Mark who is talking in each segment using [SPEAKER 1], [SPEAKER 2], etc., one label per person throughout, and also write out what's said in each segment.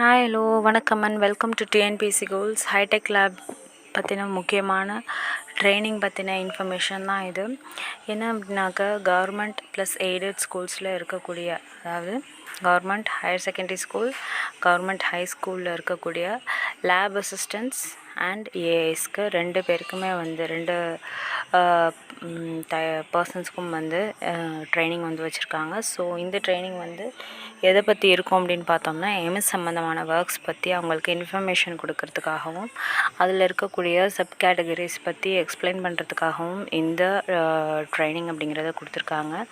[SPEAKER 1] Hi hello வணக்கம் and welcome to TNPSC goals hitech lab பற்றின முக்கியமான ட்ரைனிங் பற்றின இன்ஃபர்மேஷன் தான் இது. என்ன அப்படின்னாக்கா கவர்மெண்ட் ப்ளஸ் எய்டட் ஸ்கூல்ஸில் இருக்கக்கூடிய, அதாவது government higher secondary school, government high ஸ்கூலில் இருக்கக்கூடிய லேப் அசிஸ்டன்ட்ஸ் அண்ட் ஏஐஸ்க்கு ரெண்டு பேருக்குமே ரெண்டு பர்சன்ஸ்க்கும் ட்ரைனிங் வச்சுருக்காங்க. ஸோ இந்த ட்ரைனிங் எதை பற்றி இருக்கும் அப்படின்னு பார்த்தோம்னா, எம்எஸ் சம்மந்தமான ஒர்க்ஸ் பற்றி அவங்களுக்கு இன்ஃபர்மேஷன் கொடுக்கறதுக்காகவும், அதில் இருக்கக்கூடிய சப் கேட்டகரிஸ் பற்றி எக்ஸ்பிளைன் பண்ணுறதுக்காகவும் இந்த ட்ரைனிங் அப்படிங்கிறத கொடுத்துருக்காங்க.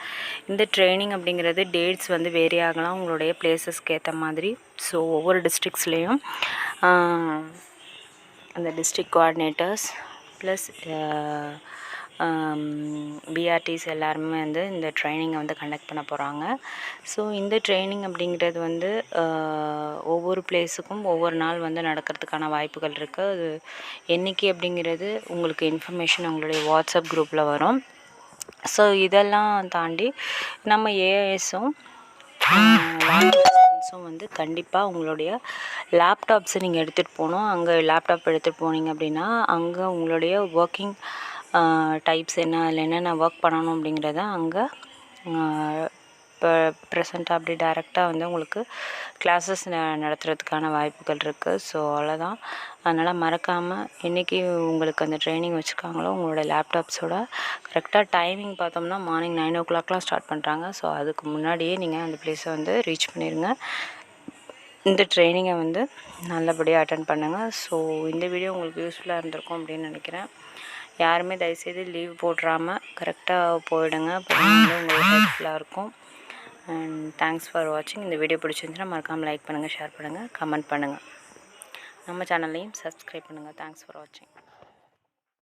[SPEAKER 1] இந்த ட்ரைனிங் அப்படிங்கிறது டேட்ஸ் வேரி ஆகலாம் உங்களுடைய பிளேசஸ்க்கு ஏற்ற மாதிரி. ஸோ ஒவ்வொரு டிஸ்ட்ரிக்ஸ்லேயும் அந்த டிஸ்ட்ரிக்ட் கோஆர்டினேட்டர்ஸ் ப்ளஸ் பிஆர்டிஸ் எல்லாருமே இந்த ட்ரைனிங்கை கண்டக்ட் பண்ண போகிறாங்க. ஸோ இந்த ட்ரைனிங் அப்படிங்கிறது ஒவ்வொரு பிளேஸுக்கும் ஒவ்வொரு நாள் நடக்கிறதுக்கான வாய்ப்புகள் இருக்குது. அது என்றைக்கு அப்படிங்கிறது உங்களுக்கு இன்ஃபர்மேஷன் உங்களுடைய வாட்ஸ்அப் குரூப்பில் வரும். ஸோ இதெல்லாம் தாண்டி நம்ம ஏஐஎஸும் கண்டிப்பாக உங்களுடைய லேப்டாப்ஸை நீங்கள் எடுத்துகிட்டு போகணும். அங்கே லேப்டாப் எடுத்துகிட்டு போனீங்க அப்படின்னா அங்கே உங்களுடைய ஒர்க்கிங் டைப்ஸ் என்ன, அதில் என்னென்ன ஒர்க் பண்ணணும் அப்படிங்கிறத அங்கே இப்போ ப்ரெசண்ட்டாக அப்படி டைரெக்டாக உங்களுக்கு கிளாஸஸ் நடத்துகிறதுக்கான வாய்ப்புகள் இருக்குது. ஸோ அவ்வளோதான். அதனால் மறக்காமல் என்றைக்கு உங்களுக்கு அந்த ட்ரைனிங் வச்சுருக்காங்களோ உங்களோட லேப்டாப்ஸோட கரெக்டாக டைமிங் பார்த்தோம்னா மார்னிங் 9 o'clockலாம் ஸ்டார்ட் பண்ணுறாங்க. ஸோ அதுக்கு முன்னாடியே நீங்கள் அந்த பிளேஸை ரீச் பண்ணிடுங்க. இந்த ட்ரைனிங்கை நல்லபடியாக அட்டன் பண்ணுங்கள். ஸோ இந்த வீடியோ உங்களுக்கு யூஸ்ஃபுல்லாக இருந்திருக்கும் அப்படின்னு நினைக்கிறேன். யாருமே தயவுசெய்து லீவ் போடுறாமல் கரெக்டாக போயிடுங்க. அப்போ உங்களுக்கு ஹெல்ப்ஃபுல்லாக இருக்கும். அண்ட் தேங்க்ஸ் ஃபார் வாட்சிங். இந்த வீடியோ பிடிச்சிருந்துச்சுன்னா மறக்காமல் லைக் பண்ணுங்கள், ஷேர் பண்ணுங்கள், கமெண்ட் பண்ணுங்கள். நம்ம சேனல்லையும் சப்ஸ்கிரைப் பண்ணுங்கள். தேங்க்ஸ் ஃபார் வாட்சிங்.